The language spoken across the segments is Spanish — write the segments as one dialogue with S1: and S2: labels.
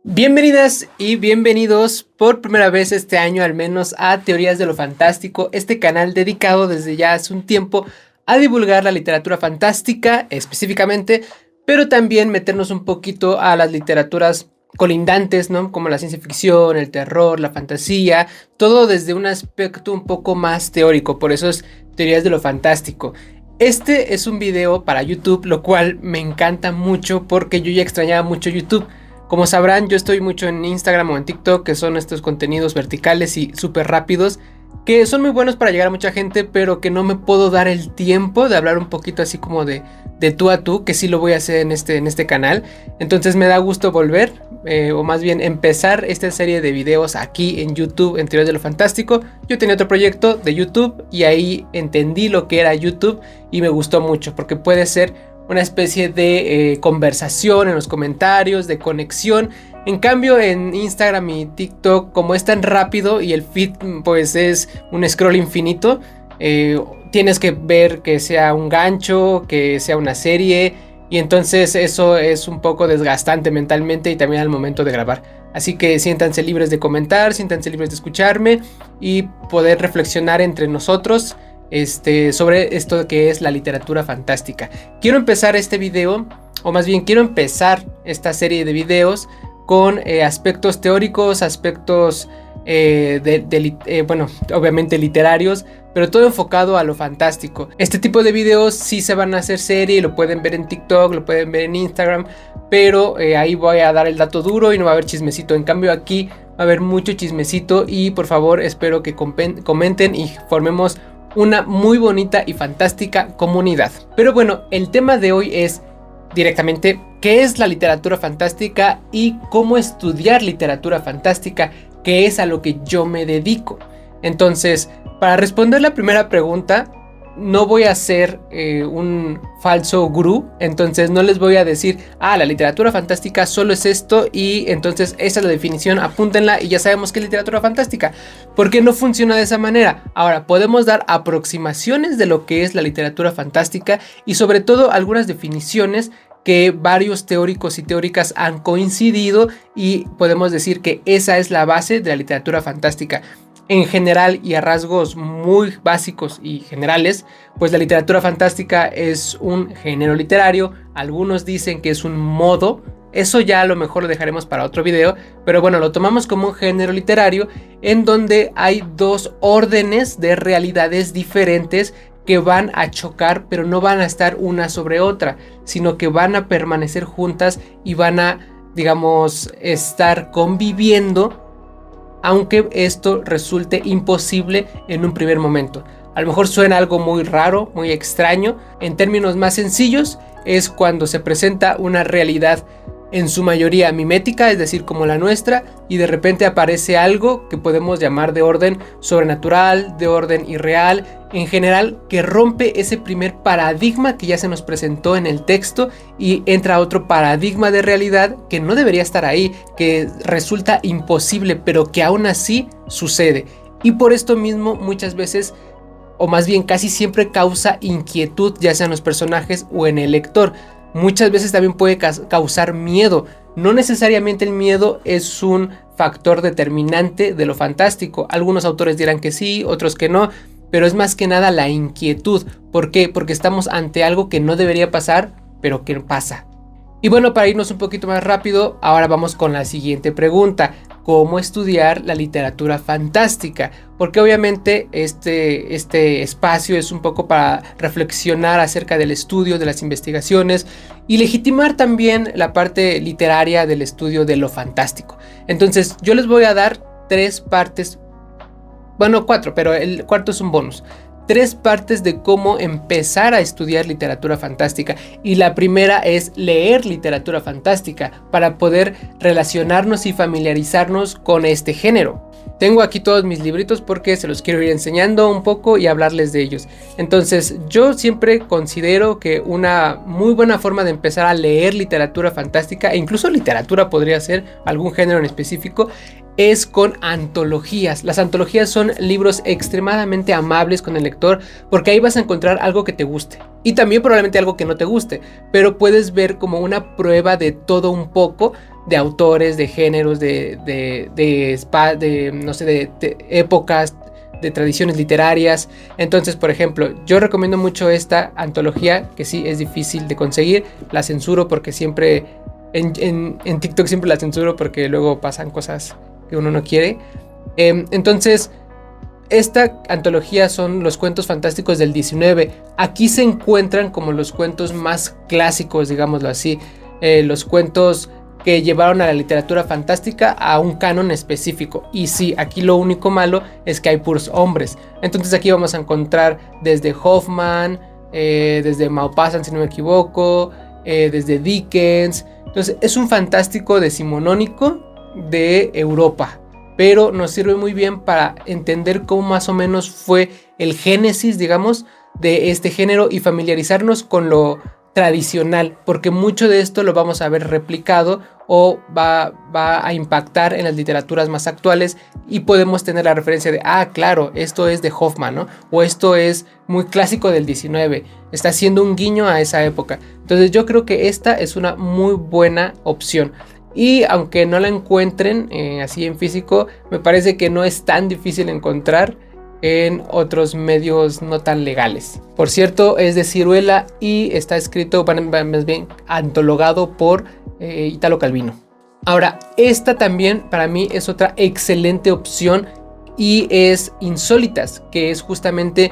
S1: Bienvenidas y bienvenidos por primera vez este año al menos a Teorías de lo Fantástico, este canal dedicado desde ya hace un tiempo a divulgar la literatura fantástica específicamente, pero también meternos un poquito a las literaturas colindantes, ¿no? Como la ciencia ficción, el terror, la fantasía, todo desde un aspecto un poco más teórico, por eso es Teorías de lo Fantástico. Este es un video para YouTube, lo cual me encanta mucho porque yo ya extrañaba mucho YouTube. Como sabrán, yo estoy mucho en Instagram o en TikTok, que son estos contenidos verticales y súper rápidos, que son muy buenos para llegar a mucha gente, pero que no me puedo dar el tiempo de hablar un poquito así como de tú a tú, que sí lo voy a hacer en este canal. Entonces me da gusto volver, o más bien empezar esta serie de videos aquí en YouTube, en Teorías de lo Fantástico. Yo tenía otro proyecto de YouTube y ahí entendí lo que era YouTube y me gustó mucho, porque puede ser una especie de conversación en los comentarios, de conexión. En cambio en Instagram y TikTok, como es tan rápido y el feed pues es un scroll infinito, tienes que ver que sea un gancho, que sea una serie, y entonces eso es un poco desgastante mentalmente y también al momento de grabar. Así que siéntanse libres de comentar, siéntanse libres de escucharme y poder reflexionar entre nosotros sobre esto que es la literatura fantástica. Quiero empezar este video, o más bien quiero empezar esta serie de videos con aspectos teóricos, aspectos bueno, obviamente literarios, pero todo enfocado a lo fantástico. Este tipo de videos sí se van a hacer serie, lo pueden ver en TikTok, lo pueden ver en Instagram, pero ahí voy a dar el dato duro y no va a haber chismecito. En cambio aquí va a haber mucho chismecito y por favor espero que comenten y formemos una muy bonita y fantástica comunidad. Pero bueno, el tema de hoy es directamente qué es la literatura fantástica y cómo estudiar literatura fantástica, que es a lo que yo me dedico. Entonces, para responder la primera pregunta, no voy a ser un falso gurú, entonces no les voy a decir, la literatura fantástica solo es esto y entonces esa es la definición, apúntenla y ya sabemos que es literatura fantástica, porque no funciona de esa manera. Ahora, podemos dar aproximaciones de lo que es la literatura fantástica y sobre todo algunas definiciones que varios teóricos y teóricas han coincidido y podemos decir que esa es la base de la literatura fantástica. En general y a rasgos muy básicos y generales, pues la literatura fantástica es un género literario. Algunos dicen que es un modo, eso ya a lo mejor lo dejaremos para otro video, pero bueno, lo tomamos como un género literario en donde hay dos órdenes de realidades diferentes que van a chocar, pero no van a estar una sobre otra, sino que van a permanecer juntas y van a, digamos, estar conviviendo, aunque esto resulte imposible en un primer momento. A lo mejor suena algo muy raro, muy extraño. En términos más sencillos, es cuando se presenta una realidad en su mayoría mimética, es decir, como la nuestra, y de repente aparece algo que podemos llamar de orden sobrenatural, de orden irreal, en general, que rompe ese primer paradigma que ya se nos presentó en el texto y entra otro paradigma de realidad que no debería estar ahí, que resulta imposible, pero que aún así sucede. Y por esto mismo muchas veces, o más bien casi siempre, causa inquietud, ya sea en los personajes o en el lector. Muchas veces también puede causar miedo. No necesariamente el miedo es un factor determinante de lo fantástico. Algunos autores dirán que sí, otros que no, pero es más que nada la inquietud. ¿Por qué? Porque estamos ante algo que no debería pasar, pero que pasa. Y bueno, para irnos un poquito más rápido, ahora vamos con la siguiente pregunta. ¿Cómo estudiar la literatura fantástica? Porque obviamente este espacio es un poco para reflexionar acerca del estudio, de las investigaciones y legitimar también la parte literaria del estudio de lo fantástico. Entonces yo les voy a dar 3 partes, bueno 4, pero el cuarto es un bonus. 3 partes de cómo empezar a estudiar literatura fantástica, y la primera es leer literatura fantástica para poder relacionarnos y familiarizarnos con este género. Tengo aquí todos mis libritos porque se los quiero ir enseñando un poco y hablarles de ellos. Entonces yo siempre considero que una muy buena forma de empezar a leer literatura fantástica, e incluso literatura podría ser algún género en específico, es con antologías. Las antologías son libros extremadamente amables con el lector porque ahí vas a encontrar algo que te guste y también probablemente algo que no te guste, pero puedes ver como una prueba de todo un poco, de autores, de géneros, de épocas, de tradiciones literarias. Entonces, por ejemplo, yo recomiendo mucho esta antología, que sí es difícil de conseguir. La censuro porque siempre en TikTok siempre la censuro porque luego pasan cosas que uno no quiere. Entonces, esta antología son los cuentos fantásticos del 19. Aquí se encuentran como los cuentos más clásicos, digámoslo así, los cuentos que llevaron a la literatura fantástica a un canon específico. Y sí, aquí lo único malo es que hay puros hombres. Entonces aquí vamos a encontrar desde Hoffman, desde Maupassant si no me equivoco, desde Dickens. Entonces es un fantástico decimonónico de Europa, pero nos sirve muy bien para entender cómo más o menos fue el génesis, digamos, de este género y familiarizarnos con lo tradicional, porque mucho de esto lo vamos a ver replicado o va a impactar en las literaturas más actuales y podemos tener la referencia de, claro, esto es de Hoffman, ¿no? O esto es muy clásico del 19, está haciendo un guiño a esa época. Entonces yo creo que esta es una muy buena opción. Y aunque no la encuentren así en físico, me parece que no es tan difícil encontrar en otros medios no tan legales. Por cierto, es de Siruela y está escrito, más bien antologado por Italo Calvino. Ahora, esta también para mí es otra excelente opción y es Insólitas, que es justamente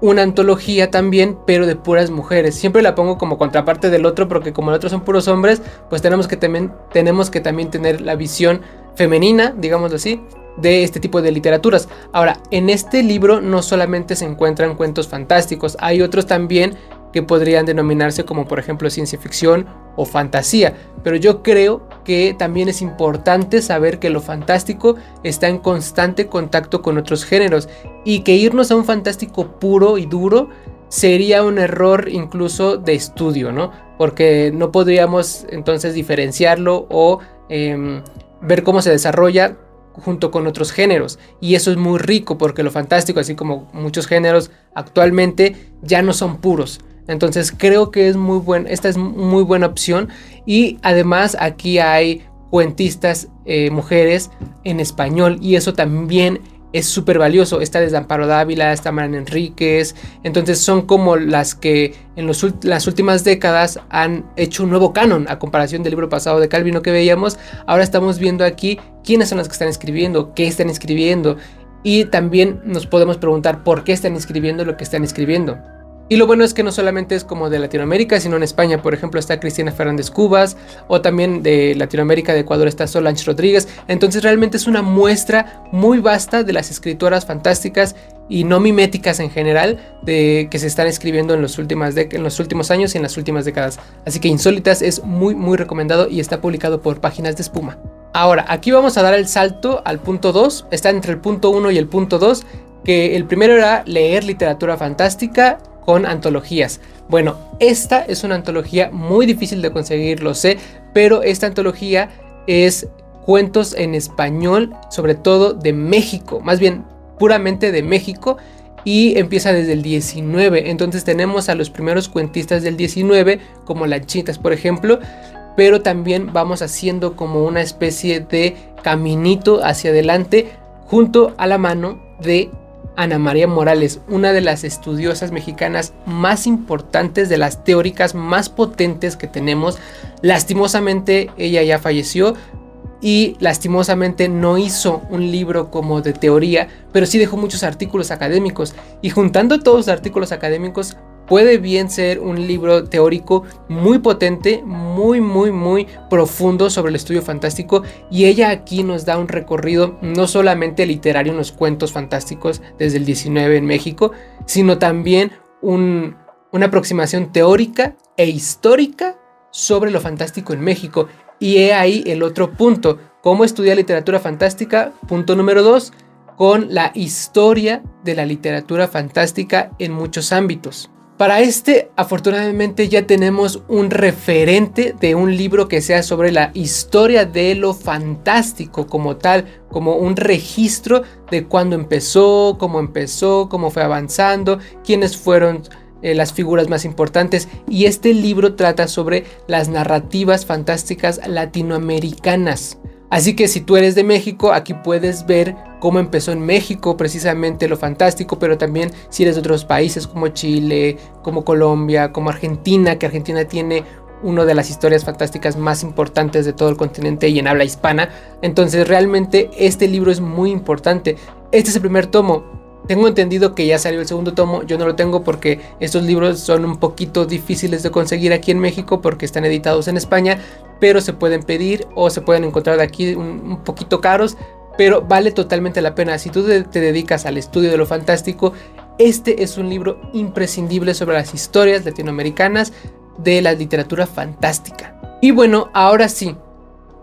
S1: una antología también, pero de puras mujeres. Siempre la pongo como contraparte del otro porque como el otro son puros hombres, pues tenemos que también tener la visión femenina, digámoslo así, de este tipo de literaturas. Ahora, en este libro no solamente se encuentran cuentos fantásticos, hay otros también que podrían denominarse como por ejemplo ciencia ficción o fantasía, pero yo creo que también es importante saber que lo fantástico está en constante contacto con otros géneros y que irnos a un fantástico puro y duro sería un error incluso de estudio, ¿no? Porque no podríamos entonces diferenciarlo o ver cómo se desarrolla junto con otros géneros, y eso es muy rico porque lo fantástico, así como muchos géneros actualmente, ya no son puros. Entonces creo que esta es muy buena opción y además aquí hay cuentistas mujeres en español y eso también es súper valioso. Está desde Amparo Dávila, está Mariana Enríquez, entonces son como las que en las últimas décadas han hecho un nuevo canon a comparación del libro pasado de Calvino que veíamos. Ahora estamos viendo aquí quiénes son las que están escribiendo, qué están escribiendo y también nos podemos preguntar por qué están escribiendo lo que están escribiendo. Y lo bueno es que no solamente es como de Latinoamérica, sino en España, por ejemplo, está Cristina Fernández Cubas, o también de Latinoamérica, de Ecuador, está Solange Rodríguez. Entonces realmente es una muestra muy vasta de las escritoras fantásticas y no miméticas en general que se están escribiendo en los últimos años y en las últimas décadas. Así que Insólitas es muy muy recomendado y está publicado por Páginas de Espuma. Ahora, aquí vamos a dar el salto al punto 2, está entre el punto 1 y el punto 2, que el primero era leer literatura fantástica con antologías. Bueno, esta es una antología muy difícil de conseguir, lo sé, pero esta antología es cuentos en español, sobre todo de México, más bien puramente de México, y empieza desde el 19. Entonces tenemos a los primeros cuentistas del 19, como Lanchitas, por ejemplo, pero también vamos haciendo como una especie de caminito hacia adelante junto a la mano de Ana María Morales, una de las estudiosas mexicanas más importantes, de las teóricas más potentes que tenemos. Lastimosamente ella ya falleció y lastimosamente no hizo un libro como de teoría, pero sí dejó muchos artículos académicos, y juntando todos los artículos académicos puede bien ser un libro teórico muy potente, muy profundo sobre el estudio fantástico. Y ella aquí nos da un recorrido no solamente literario en los cuentos fantásticos desde el 19 en México, sino también una aproximación teórica e histórica sobre lo fantástico en México. Y he ahí el otro punto, cómo estudiar literatura fantástica, punto número 2, con la historia de la literatura fantástica en muchos ámbitos. Para afortunadamente ya tenemos un referente de un libro que sea sobre la historia de lo fantástico como tal, como un registro de cuándo empezó, cómo fue avanzando, quiénes fueron las figuras más importantes. Y este libro trata sobre las narrativas fantásticas latinoamericanas. Así que si tú eres de México, aquí puedes ver cómo empezó en México precisamente lo fantástico, pero también si eres de otros países como Chile, como Colombia, como Argentina, que Argentina tiene una de las historias fantásticas más importantes de todo el continente y en habla hispana. Entonces realmente este libro es muy importante. Este es el primer tomo. Tengo entendido que ya salió el segundo tomo, yo no lo tengo porque estos libros son un poquito difíciles de conseguir aquí en México porque están editados en España, pero se pueden pedir o se pueden encontrar de aquí un poquito caros, pero vale totalmente la pena. Si tú te dedicas al estudio de lo fantástico, este es un libro imprescindible sobre las historias latinoamericanas de la literatura fantástica. Y bueno, ahora sí,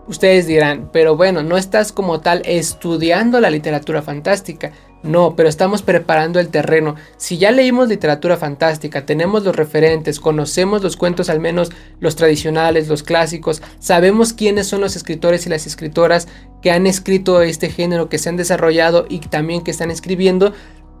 S1: ustedes dirán, pero bueno, no estás como tal estudiando la literatura fantástica. No, pero estamos preparando el terreno. Si ya leímos literatura fantástica, tenemos los referentes, conocemos los cuentos, al menos los tradicionales, los clásicos, sabemos quiénes son los escritores y las escritoras que han escrito este género, que se han desarrollado y también que están escribiendo.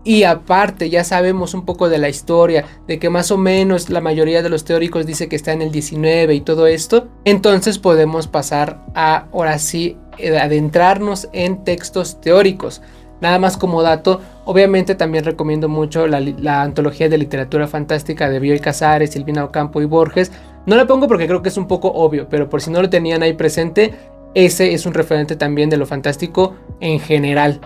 S1: Y aparte ya sabemos un poco de la historia, de que más o menos la mayoría de los teóricos dice que está en el 19 y todo esto. Entonces podemos pasar a, ahora sí, adentrarnos en textos teóricos. Nada más como dato, obviamente también recomiendo mucho la antología de literatura fantástica de Bioy Casares, Silvina Ocampo y Borges. No la pongo porque creo que es un poco obvio, pero por si no lo tenían ahí presente, ese es un referente también de lo fantástico en general,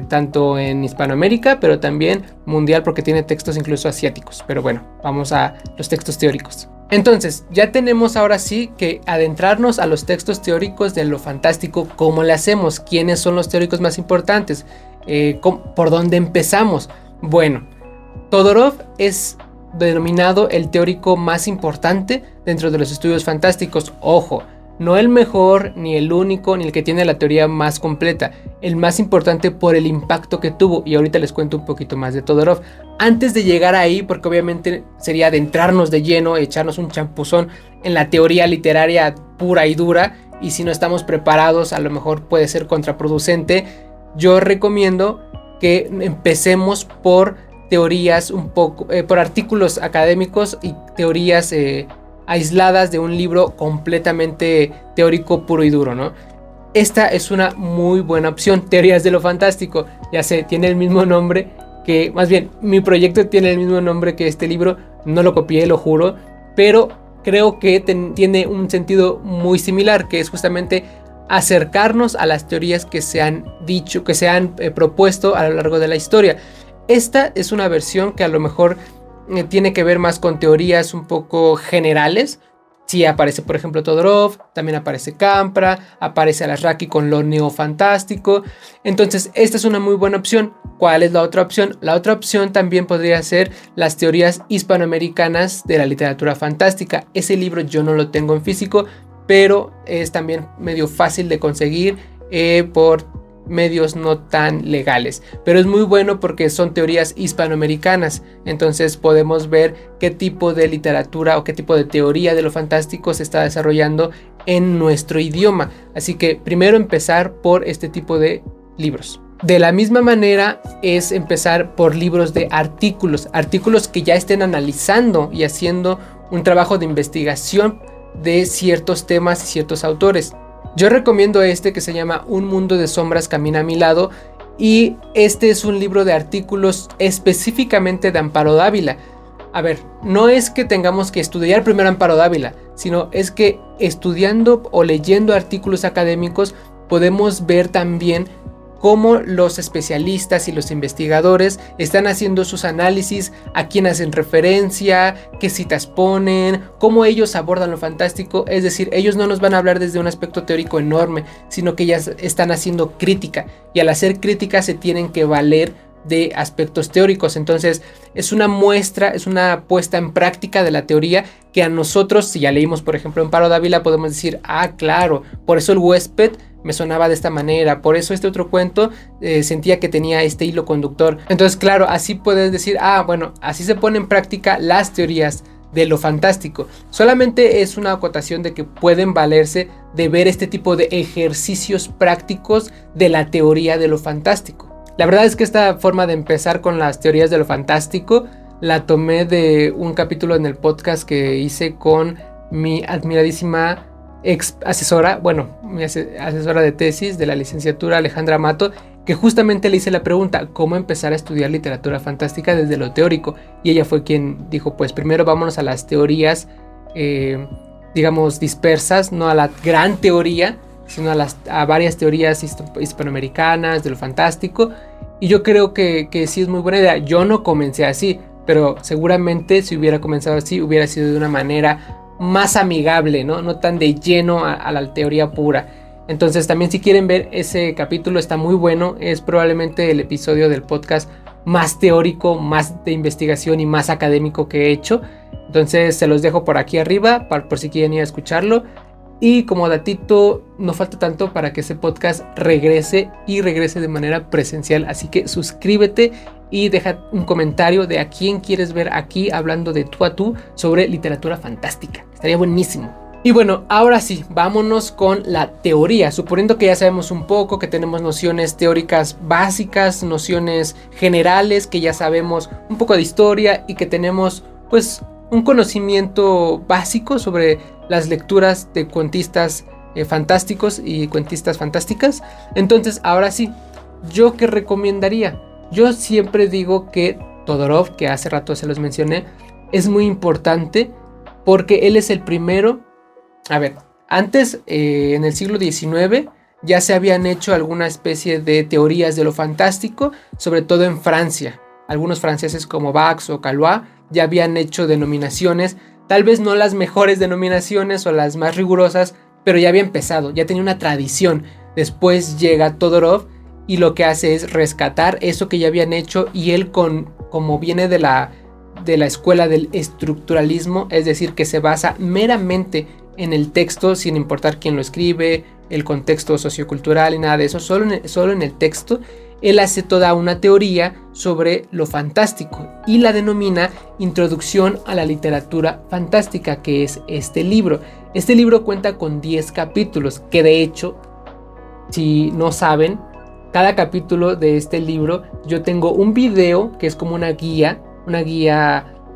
S1: tanto en Hispanoamérica, pero también mundial porque tiene textos incluso asiáticos. Pero bueno, vamos a los textos teóricos. Entonces, ya tenemos ahora sí que adentrarnos a los textos teóricos de lo fantástico. ¿Cómo le hacemos? ¿Quiénes son los teóricos más importantes? ¿Por dónde empezamos? Bueno, Todorov es denominado el teórico más importante dentro de los estudios fantásticos. Ojo, no el mejor, ni el único, ni el que tiene la teoría más completa. El más importante por el impacto que tuvo. Y ahorita les cuento un poquito más de Todorov. Antes de llegar ahí, porque obviamente sería adentrarnos de lleno, echarnos un champuzón en la teoría literaria pura y dura. Y si no estamos preparados, a lo mejor puede ser contraproducente. Yo recomiendo que empecemos por teorías un poco, por artículos académicos y teorías aisladas de un libro completamente teórico puro y duro, ¿no? Esta es una muy buena opción. Teorías de lo fantástico, ya sé, tiene el mismo nombre que, más bien, mi proyecto tiene el mismo nombre que este libro. No lo copié, lo juro, pero creo que tiene un sentido muy similar, que es justamente acercarnos a las teorías que se han dicho, que se han propuesto a lo largo de la historia. Esta es una versión que a lo mejor tiene que ver más con teorías un poco generales. Sí aparece, por ejemplo, Todorov, también aparece Campra, aparece Alasraqui con lo neofantástico. Entonces, esta es una muy buena opción. ¿Cuál es la otra opción? La otra opción también podría ser las teorías hispanoamericanas de la literatura fantástica. Ese libro yo no lo tengo en físico, pero es también medio fácil de conseguir por medios no tan legales, pero es muy bueno porque son teorías hispanoamericanas. Entonces podemos ver qué tipo de literatura o qué tipo de teoría de lo fantástico se está desarrollando en nuestro idioma. Así que primero empezar por este tipo de libros. De la misma manera es empezar por libros de artículos que ya estén analizando y haciendo un trabajo de investigación de ciertos temas y ciertos autores. Yo recomiendo este que se llama Un mundo de sombras camina a mi lado, y este es un libro de artículos específicamente de Amparo Dávila. A ver, no es que tengamos que estudiar primero Amparo Dávila, sino es que estudiando o leyendo artículos académicos podemos ver también cómo los especialistas y los investigadores están haciendo sus análisis, a quién hacen referencia, qué citas ponen, cómo ellos abordan lo fantástico. Es decir, ellos no nos van a hablar desde un aspecto teórico enorme, sino que ya están haciendo crítica, y al hacer crítica se tienen que valer de aspectos teóricos. Entonces es una muestra, es una puesta en práctica de la teoría que a nosotros, si ya leímos por ejemplo Amparo Dávila, podemos decir, ah claro, por eso el huésped me sonaba de esta manera, por eso este otro cuento sentía que tenía este hilo conductor. Entonces, claro, así puedes decir, bueno, así se pone en práctica las teorías de lo fantástico. Solamente es una acotación de que pueden valerse de ver este tipo de ejercicios prácticos de la teoría de lo fantástico. La verdad es que esta forma de empezar con las teorías de lo fantástico la tomé de un capítulo en el podcast que hice con mi admiradísima ex asesora, mi asesora de tesis de la licenciatura, Alejandra Mato, que justamente le hice la pregunta, ¿cómo empezar a estudiar literatura fantástica desde lo teórico? Y ella fue quien dijo, pues primero vámonos a las teorías, digamos, dispersas, no a la gran teoría, sino a varias teorías hispanoamericanas de lo fantástico. Y yo creo que sí es muy buena idea. Yo no comencé así, pero seguramente si hubiera comenzado así, hubiera sido de una manera más amigable, no tan de lleno a la teoría pura. Entonces también si quieren ver ese capítulo está muy bueno, es probablemente el episodio del podcast más teórico, más de investigación y más académico que he hecho. Entonces se los dejo por aquí arriba por si quieren ir a escucharlo. Y como datito, no falta tanto para que ese podcast regrese de manera presencial, así que suscríbete y deja un comentario de a quién quieres ver aquí hablando de tú a tú sobre literatura fantástica. Estaría buenísimo. Y bueno, ahora sí, vámonos con la teoría. Suponiendo que ya sabemos un poco, que tenemos nociones teóricas básicas, nociones generales, que ya sabemos un poco de historia y que tenemos pues un conocimiento básico sobre las lecturas de cuentistas fantásticos y cuentistas fantásticas. Entonces, ahora sí, ¿yo qué recomendaría? Yo siempre digo que Todorov, que hace rato se los mencioné, es muy importante porque él es el primero. A ver, antes en el siglo XIX ya se habían hecho alguna especie de teorías de lo fantástico, sobre todo en Francia. Algunos franceses como Bax o Calois ya habían hecho denominaciones, tal vez no las mejores denominaciones o las más rigurosas, pero ya había empezado, ya tenía una tradición. Después llega Todorov y lo que hace es rescatar eso que ya habían hecho, y él como viene de la escuela del estructuralismo, es decir, que se basa meramente en el texto sin importar quién lo escribe, el contexto sociocultural y nada de eso, solo en el texto. Él hace toda una teoría sobre lo fantástico y la denomina Introducción a la literatura fantástica, que es este libro. Este libro cuenta con 10 capítulos, que de hecho, si no saben, cada capítulo de este libro yo tengo un video que es como una guía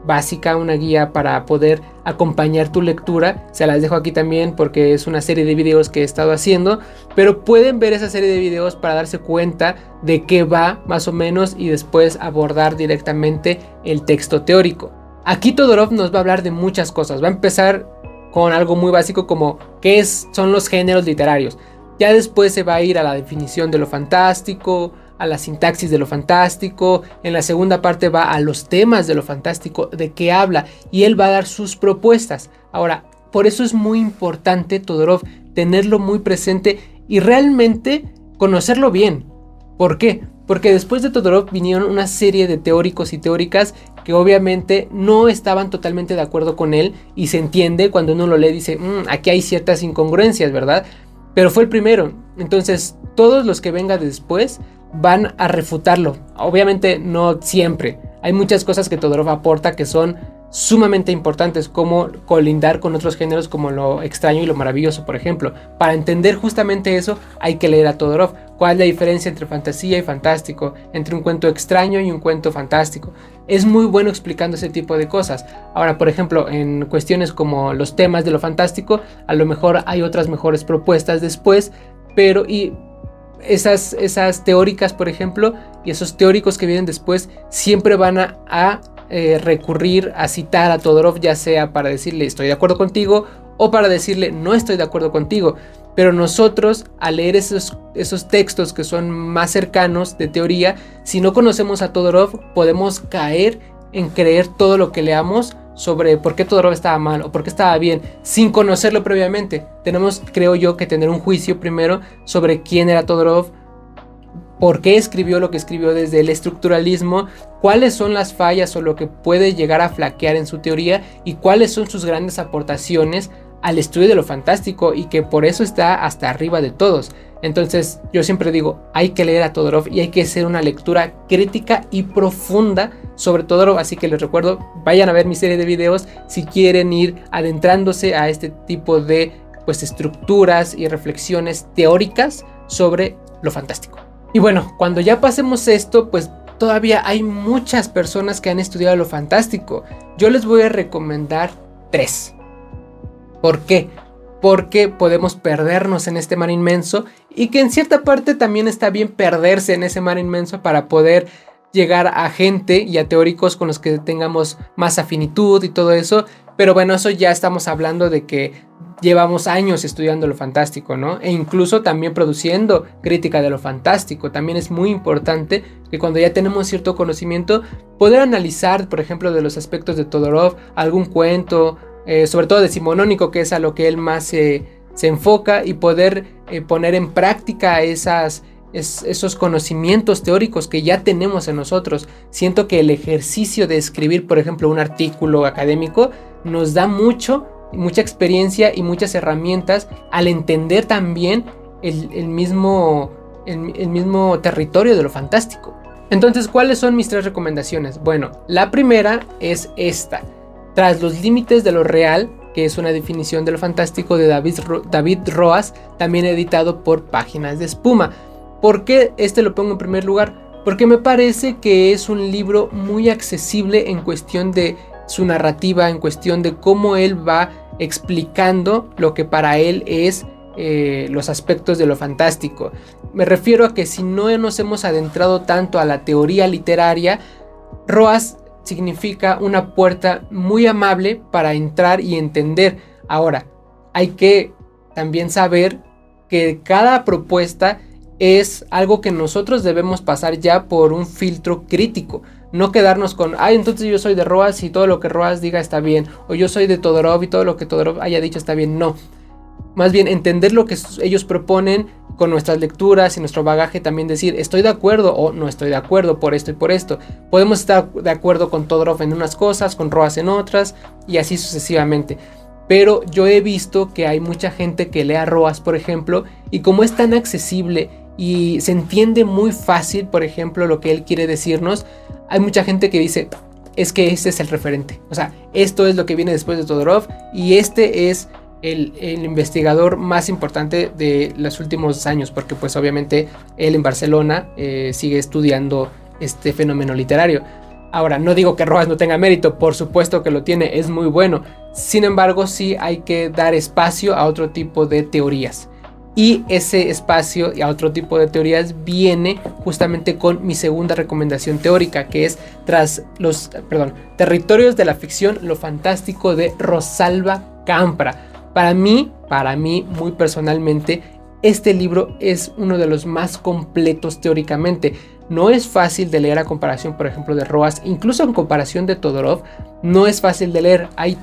S1: básica, una guía para poder acompañar tu lectura. Se las dejo aquí también porque es una serie de videos que he estado haciendo, pero pueden ver esa serie de videos para darse cuenta de qué va más o menos y después abordar directamente el texto teórico. Aquí Todorov nos va a hablar de muchas cosas. Va a empezar con algo muy básico como qué son los géneros literarios. Ya después se va a ir a la definición de lo fantástico, a la sintaxis de lo fantástico. En la segunda parte va a los temas de lo fantástico, de qué habla, y él va a dar sus propuestas. Ahora, por eso es muy importante Todorov tenerlo muy presente y realmente conocerlo bien. ¿Por qué? Porque después de Todorov vinieron una serie de teóricos y teóricas que obviamente no estaban totalmente de acuerdo con él, y se entiende cuando uno lo lee, dice, aquí hay ciertas incongruencias, ¿verdad? Pero fue el primero, entonces todos los que vengan después van a refutarlo. Obviamente no siempre, hay muchas cosas que Todorov aporta que son sumamente importantes, como colindar con otros géneros como lo extraño y lo maravilloso, por ejemplo. Para entender justamente eso hay que leer a Todorov. ¿Cuál es la diferencia entre fantasía y fantástico? Entre un cuento extraño y un cuento fantástico. Es muy bueno explicando ese tipo de cosas. Ahora, por ejemplo, en cuestiones como los temas de lo fantástico, a lo mejor hay otras mejores propuestas después, pero esas teóricas, por ejemplo, y esos teóricos que vienen después siempre van a recurrir a citar a Todorov, ya sea para decirle estoy de acuerdo contigo o para decirle no estoy de acuerdo contigo. Pero nosotros, al leer esos textos que son más cercanos de teoría, si no conocemos a Todorov, podemos caer en creer todo lo que leamos sobre por qué Todorov estaba mal o por qué estaba bien, sin conocerlo previamente. Tenemos, creo yo, que tener un juicio primero sobre quién era Todorov, por qué escribió lo que escribió desde el estructuralismo, cuáles son las fallas o lo que puede llegar a flaquear en su teoría y cuáles son sus grandes aportaciones al estudio de lo fantástico, y que por eso está hasta arriba de todos. Entonces yo siempre digo, hay que leer a Todorov y hay que hacer una lectura crítica y profunda sobre Todorov. Así que les recuerdo, vayan a ver mi serie de videos si quieren ir adentrándose a este tipo de estructuras y reflexiones teóricas sobre lo fantástico. Y bueno, cuando ya pasemos esto, pues todavía hay muchas personas que han estudiado lo fantástico. Yo les voy a recomendar 3. ¿Por qué? Porque podemos perdernos en este mar inmenso y que en cierta parte también está bien perderse en ese mar inmenso para poder llegar a gente y a teóricos con los que tengamos más afinitud y todo eso. Pero bueno, eso ya estamos hablando de que llevamos años estudiando lo fantástico, ¿no? E incluso también produciendo crítica de lo fantástico. También es muy importante que cuando ya tenemos cierto conocimiento, poder analizar, por ejemplo, de los aspectos de Todorov, algún cuento, sobre todo decimonónico, que es a lo que él más se enfoca, y poder poner en práctica esos conocimientos teóricos que ya tenemos en nosotros. Siento que el ejercicio de escribir, por ejemplo, un artículo académico nos da mucha experiencia y muchas herramientas al entender también el mismo territorio de lo fantástico. Entonces, ¿cuáles son mis 3 recomendaciones? Bueno, la primera es esta: Tras los límites de lo real, que es una definición de lo fantástico de David Roas, también editado por Páginas de Espuma. ¿Por qué lo pongo en primer lugar? Porque me parece que es un libro muy accesible en cuestión de su narrativa, en cuestión de cómo él va explicando lo que para él es los aspectos de lo fantástico. Me refiero a que si no nos hemos adentrado tanto a la teoría literaria, Roas significa una puerta muy amable para entrar y entender. Ahora, hay que también saber que cada propuesta es algo que nosotros debemos pasar ya por un filtro crítico. No quedarnos con, entonces yo soy de Roas y todo lo que Roas diga está bien, o yo soy de Todorov y todo lo que Todorov haya dicho está bien. No, más bien entender lo que ellos proponen con nuestras lecturas y nuestro bagaje, también decir estoy de acuerdo o no estoy de acuerdo por esto y por esto. Podemos estar de acuerdo con Todorov en unas cosas, con Roas en otras, y así sucesivamente. Pero yo he visto que hay mucha gente que lee a Roas, por ejemplo, y como es tan accesible y se entiende muy fácil, por ejemplo, lo que él quiere decirnos, hay mucha gente que dice, es que este es el referente, o sea, esto es lo que viene después de Todorov y este es el investigador más importante de los últimos años, porque pues obviamente él en Barcelona sigue estudiando este fenómeno literario. Ahora, no digo que Roas no tenga mérito, por supuesto que lo tiene, es muy bueno. Sin embargo, sí hay que dar espacio a otro tipo de teorías. Y ese espacio a otro tipo de teorías viene justamente con mi segunda recomendación teórica, que es Tras los Territorios de la Ficción, lo fantástico, de Rosalba Campra. Para mí, muy personalmente, este libro es uno de los más completos teóricamente. No es fácil de leer a comparación, por ejemplo, de Roas, incluso en comparación de Todorov, no es fácil de leer. Hay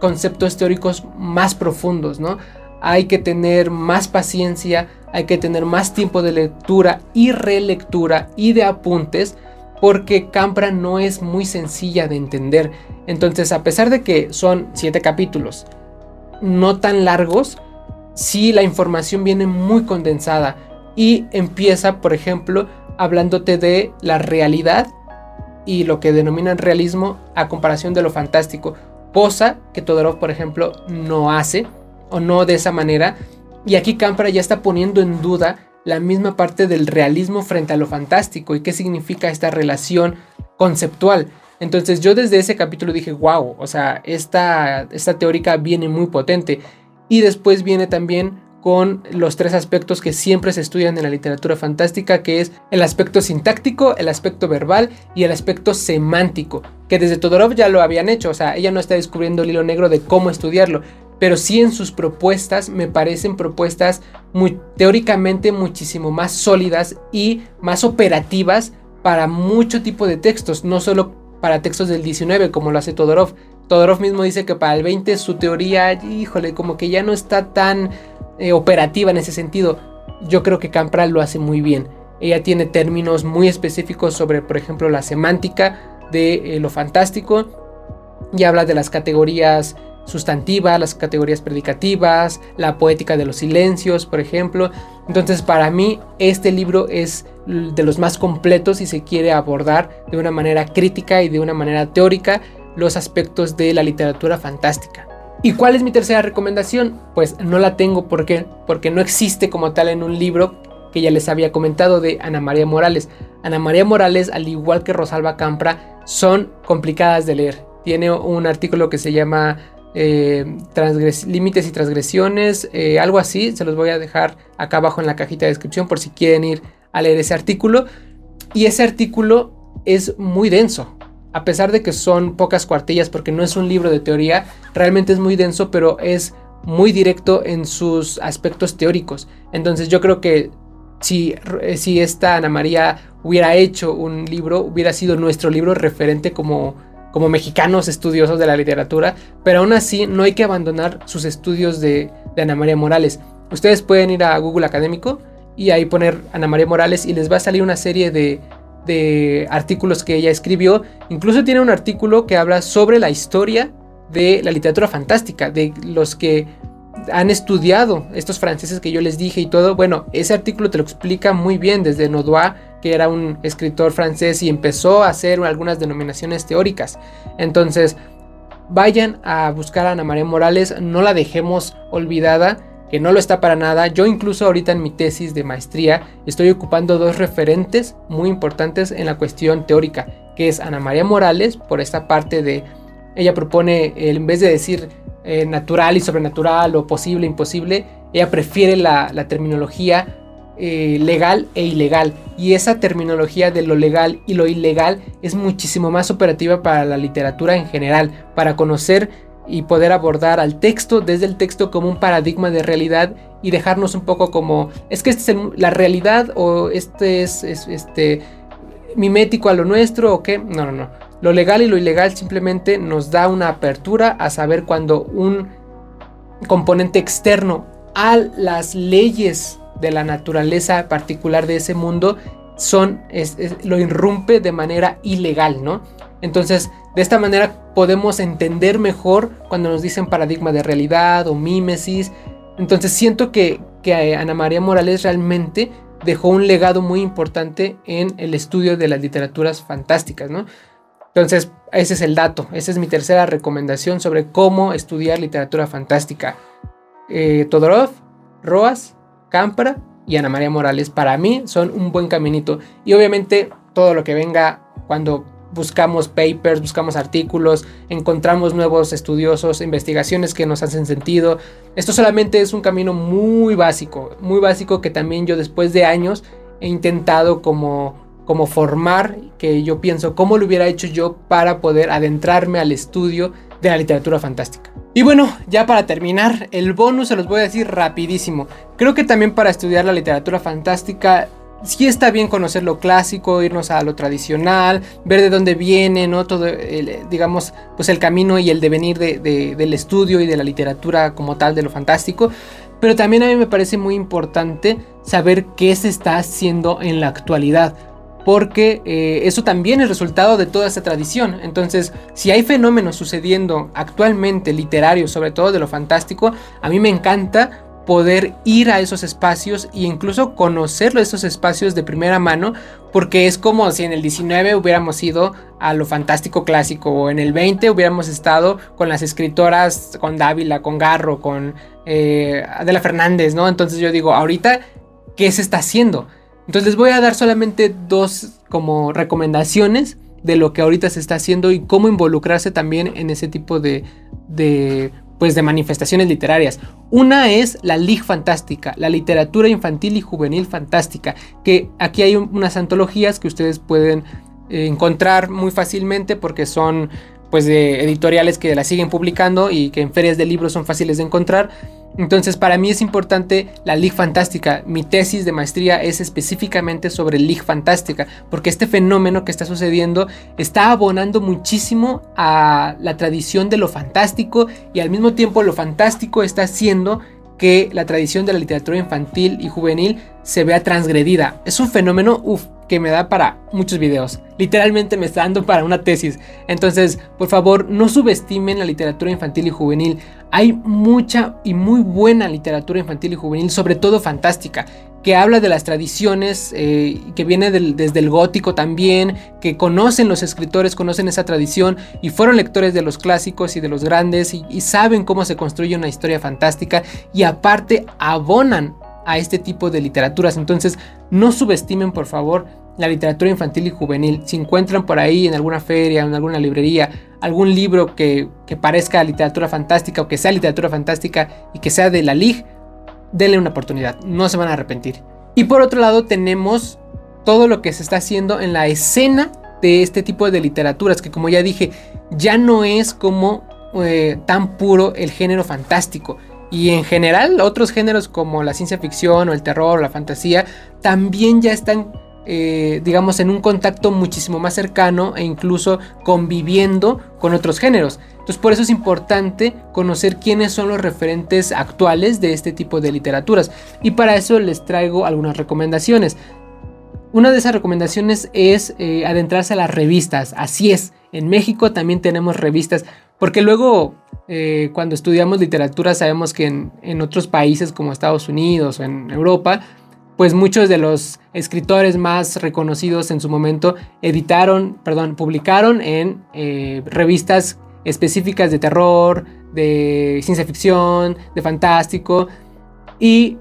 S1: conceptos teóricos más profundos, ¿no? Hay que tener más paciencia, hay que tener más tiempo de lectura y relectura y de apuntes, porque Campra no es muy sencilla de entender. Entonces, a pesar de que son 7 capítulos, no tan largos, sí la información viene muy condensada y empieza, por ejemplo, hablándote de la realidad y lo que denominan realismo a comparación de lo fantástico, cosa que Todorov, por ejemplo, no hace, o no de esa manera. Y aquí Campra ya está poniendo en duda la misma parte del realismo frente a lo fantástico y qué significa esta relación conceptual. Entonces yo desde ese capítulo dije, wow, o sea, esta teórica viene muy potente. Y después viene también con los 3 aspectos que siempre se estudian en la literatura fantástica, que es el aspecto sintáctico, el aspecto verbal y el aspecto semántico, que desde Todorov ya lo habían hecho. O sea, ella no está descubriendo el hilo negro de cómo estudiarlo, pero sí en sus propuestas me parecen propuestas teóricamente muchísimo más sólidas y más operativas para mucho tipo de textos, no solo para textos del 19 como lo hace Todorov. Todorov mismo dice que para el 20 su teoría, híjole, como que ya no está tan operativa en ese sentido. Yo creo que Campra lo hace muy bien. Ella tiene términos muy específicos sobre, por ejemplo, la semántica de lo fantástico, y habla de las categorías sustantivas, las categorías predicativas, la poética de los silencios, por ejemplo. Entonces para mí este libro es de los más completos si se quiere abordar de una manera crítica y de una manera teórica los aspectos de la literatura fantástica. ¿Y cuál es mi tercera recomendación? Pues no la tengo porque no existe como tal en un libro que ya les había comentado, de Ana María Morales. Ana María Morales, al igual que Rosalba Campra, son complicadas de leer. Tiene un artículo que se llama Límites y Transgresiones, algo así. Se los voy a dejar acá abajo en la cajita de descripción por si quieren ir a leer ese artículo. Y ese artículo es muy denso. A pesar de que son pocas cuartillas, porque no es un libro de teoría, realmente es muy denso, pero es muy directo en sus aspectos teóricos. Entonces yo creo que si esta Ana María hubiera hecho un libro, hubiera sido nuestro libro referente como mexicanos estudiosos de la literatura, pero aún así no hay que abandonar sus estudios de Ana María Morales. Ustedes pueden ir a Google Académico y ahí poner Ana María Morales y les va a salir una serie de artículos que ella escribió. Incluso tiene un artículo que habla sobre la historia de la literatura fantástica, de los que han estudiado estos franceses que yo les dije y todo. Bueno, ese artículo te lo explica muy bien, desde Nodoi, que era un escritor francés y empezó a hacer algunas denominaciones teóricas. Entonces vayan a buscar a Ana María Morales, no la dejemos olvidada, que no lo está para nada. Yo incluso ahorita en mi tesis de maestría estoy ocupando dos referentes muy importantes en la cuestión teórica, que es Ana María Morales, por esta parte de, ella propone, en vez de decir natural y sobrenatural o posible, imposible, ella prefiere la terminología legal e ilegal, y esa terminología de lo legal y lo ilegal es muchísimo más operativa para la literatura en general, para conocer y poder abordar al texto, desde el texto, como un paradigma de realidad y dejarnos un poco como, es que esta es la realidad o este es mimético a lo nuestro o qué. No. Lo legal y lo ilegal simplemente nos da una apertura a saber cuando un componente externo a las leyes de la naturaleza particular de ese mundo lo irrumpe de manera ilegal, ¿no? Entonces, de esta manera podemos entender mejor cuando nos dicen paradigma de realidad o mímesis. Entonces siento que Ana María Morales realmente dejó un legado muy importante en el estudio de las literaturas fantásticas, ¿no? Entonces, ese es el dato. Esa es mi tercera recomendación sobre cómo estudiar literatura fantástica. Todorov, Roas, Campra y Ana María Morales, para mí, son un buen caminito. Y obviamente, todo lo que venga cuando buscamos papers, buscamos artículos, encontramos nuevos estudiosos, investigaciones que nos hacen sentido. Esto solamente es un camino muy básico que también yo después de años he intentado como formar, que yo pienso cómo lo hubiera hecho yo para poder adentrarme al estudio de la literatura fantástica. Y bueno, ya para terminar, el bonus se los voy a decir rapidísimo. Creo que también para estudiar la literatura fantástica sí está bien conocer lo clásico, irnos a lo tradicional, ver de dónde viene, ¿no? Todo, digamos, pues el camino y el devenir del estudio y de la literatura como tal, de lo fantástico. Pero también a mí me parece muy importante saber qué se está haciendo en la actualidad, porque eso también es resultado de toda esta tradición. Entonces, si hay fenómenos sucediendo actualmente literarios, sobre todo de lo fantástico, a mí me encanta poder ir a esos espacios e incluso conocer esos espacios de primera mano, porque es como si en el 19 hubiéramos ido a lo fantástico clásico, o en el 20 hubiéramos estado con las escritoras, con Dávila, con Garro, con Adela Fernández, ¿no? Entonces yo digo, ahorita, ¿qué se está haciendo? Entonces les voy a dar solamente dos como recomendaciones de lo que ahorita se está haciendo y cómo involucrarse también en ese tipo de manifestaciones literarias. Una es la LIG Fantástica, la literatura infantil y juvenil fantástica, que aquí hay unas antologías que ustedes pueden encontrar muy fácilmente porque son pues de editoriales que la siguen publicando y que en ferias de libros son fáciles de encontrar. Entonces para mí es importante la LIG Fantástica. Mi tesis de maestría es específicamente sobre LIG Fantástica, porque este fenómeno que está sucediendo está abonando muchísimo a la tradición de lo fantástico, y al mismo tiempo lo fantástico está haciendo que la tradición de la literatura infantil y juvenil se vea transgredida. Es un fenómeno que me da para muchos videos. Literalmente me está dando para una tesis. Entonces, por favor, no subestimen la literatura infantil y juvenil. Hay mucha y muy buena literatura infantil y juvenil, sobre todo fantástica. que habla de las tradiciones, que viene desde el gótico también, que conocen los escritores, conocen esa tradición y fueron lectores de los clásicos y de los grandes y saben cómo se construye una historia fantástica y aparte abonan a este tipo de literaturas. Entonces no subestimen por favor la literatura infantil y juvenil. Si encuentran por ahí en alguna feria, en alguna librería, algún libro que parezca literatura fantástica o que sea literatura fantástica y que sea de la LIG, denle una oportunidad, no se van a arrepentir. Y por otro lado tenemos todo lo que se está haciendo en la escena de este tipo de literaturas, que como ya dije, ya no es como tan puro el género fantástico. Y en general otros géneros como la ciencia ficción o el terror o la fantasía también ya están digamos en un contacto muchísimo más cercano e incluso conviviendo con otros géneros. Entonces por eso es importante conocer quiénes son los referentes actuales de este tipo de literaturas y para eso les traigo algunas recomendaciones. Una de esas recomendaciones es adentrarse a las revistas. Así es, en México también tenemos revistas porque luego cuando estudiamos literatura sabemos que en otros países como Estados Unidos o en Europa pues muchos de los escritores más reconocidos en su momento publicaron en revistas específicas de terror, de ciencia ficción, de fantástico y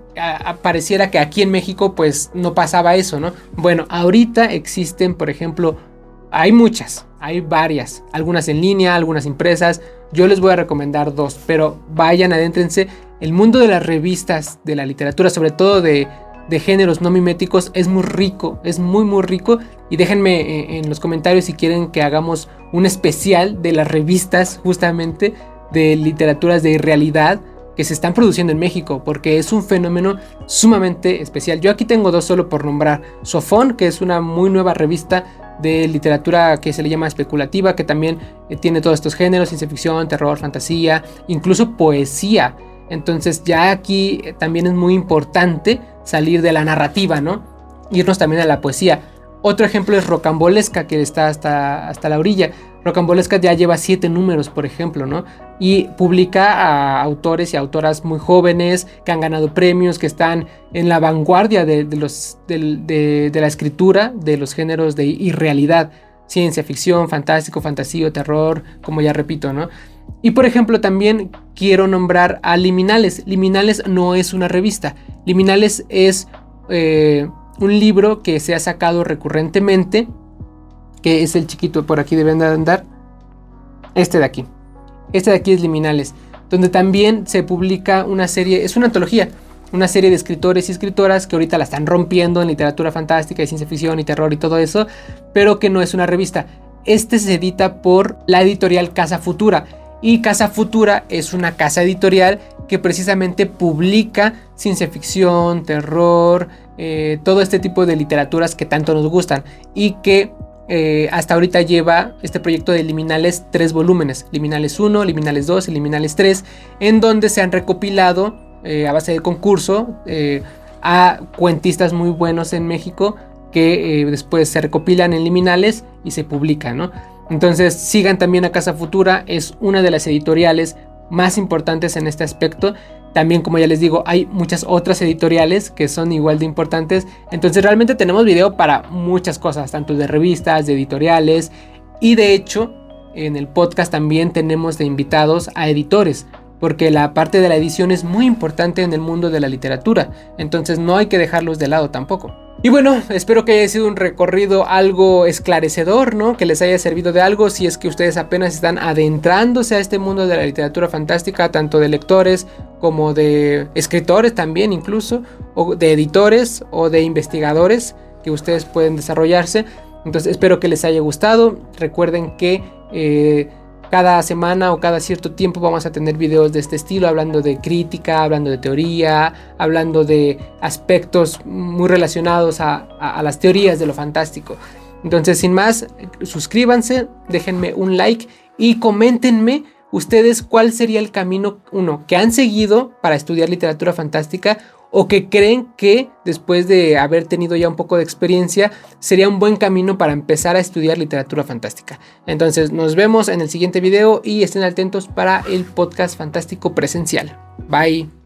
S1: pareciera que aquí en México pues no pasaba eso, ¿no? Bueno, ahorita existen, por ejemplo, hay varias, algunas en línea, algunas impresas. Yo les voy a recomendar dos, pero vayan, adéntrense. El mundo de las revistas, de la literatura, sobre todo de géneros no miméticos, es muy rico, es muy rico. Y déjenme en los comentarios si quieren que hagamos un especial de las revistas justamente de literaturas de irrealidad que se están produciendo en México, porque es un fenómeno sumamente especial. Yo aquí tengo dos solo por nombrar. Sofón, que es una muy nueva revista de literatura que se le llama especulativa, que también tiene todos estos géneros, ciencia ficción, terror, fantasía, incluso poesía. Entonces ya aquí también es muy importante salir de la narrativa, ¿no? Irnos también a la poesía. Otro ejemplo es Rocambolesca, que está hasta la orilla. Rocambolesca ya lleva 7 números, por ejemplo, ¿no? Y publica a autores y autoras muy jóvenes que han ganado premios, que están en la vanguardia de la escritura de los géneros de irrealidad. Ciencia ficción, fantástico, fantasía, terror, como ya repito, ¿no? Y por ejemplo también quiero nombrar a Liminales. Liminales no es una revista. Liminales es un libro que se ha sacado recurrentemente, que es el chiquito, por aquí deben de andar. Este de aquí es Liminales, donde también se publica una serie, es una antología, una serie de escritores y escritoras que ahorita la están rompiendo en literatura fantástica y ciencia ficción y terror y todo eso, pero que no es una revista. Este se edita por la editorial Casa Futura. Y Casa Futura es una casa editorial que precisamente publica ciencia ficción, terror, todo este tipo de literaturas que tanto nos gustan. Y que hasta ahorita lleva este proyecto de Liminales 3 volúmenes. Liminales 1, Liminales 2 y Liminales 3. En donde se han recopilado a base de concurso a cuentistas muy buenos en México. Que después se recopilan en Liminales y se publican, ¿no? Entonces sigan también a Casa Futura, es una de las editoriales más importantes en este aspecto. También, como ya les digo, hay muchas otras editoriales que son igual de importantes. Entonces realmente tenemos video para muchas cosas, tanto de revistas, de editoriales. Y de hecho, en el podcast también tenemos de invitados a editores, porque la parte de la edición es muy importante en el mundo de la literatura. Entonces no hay que dejarlos de lado tampoco. Y bueno, espero que haya sido un recorrido algo esclarecedor, ¿no? Que les haya servido de algo si es que ustedes apenas están adentrándose a este mundo de la literatura fantástica, tanto de lectores como de escritores también incluso, o de editores o de investigadores que ustedes pueden desarrollarse. Entonces espero que les haya gustado. Recuerden que cada semana o cada cierto tiempo vamos a tener videos de este estilo, hablando de crítica, hablando de teoría, hablando de aspectos muy relacionados a las teorías de lo fantástico. Entonces, sin más, suscríbanse, déjenme un like y coméntenme ustedes cuál sería el camino, que han seguido para estudiar literatura fantástica, o que creen que después de haber tenido ya un poco de experiencia sería un buen camino para empezar a estudiar literatura fantástica. Entonces nos vemos en el siguiente video y estén atentos para el podcast fantástico presencial. Bye.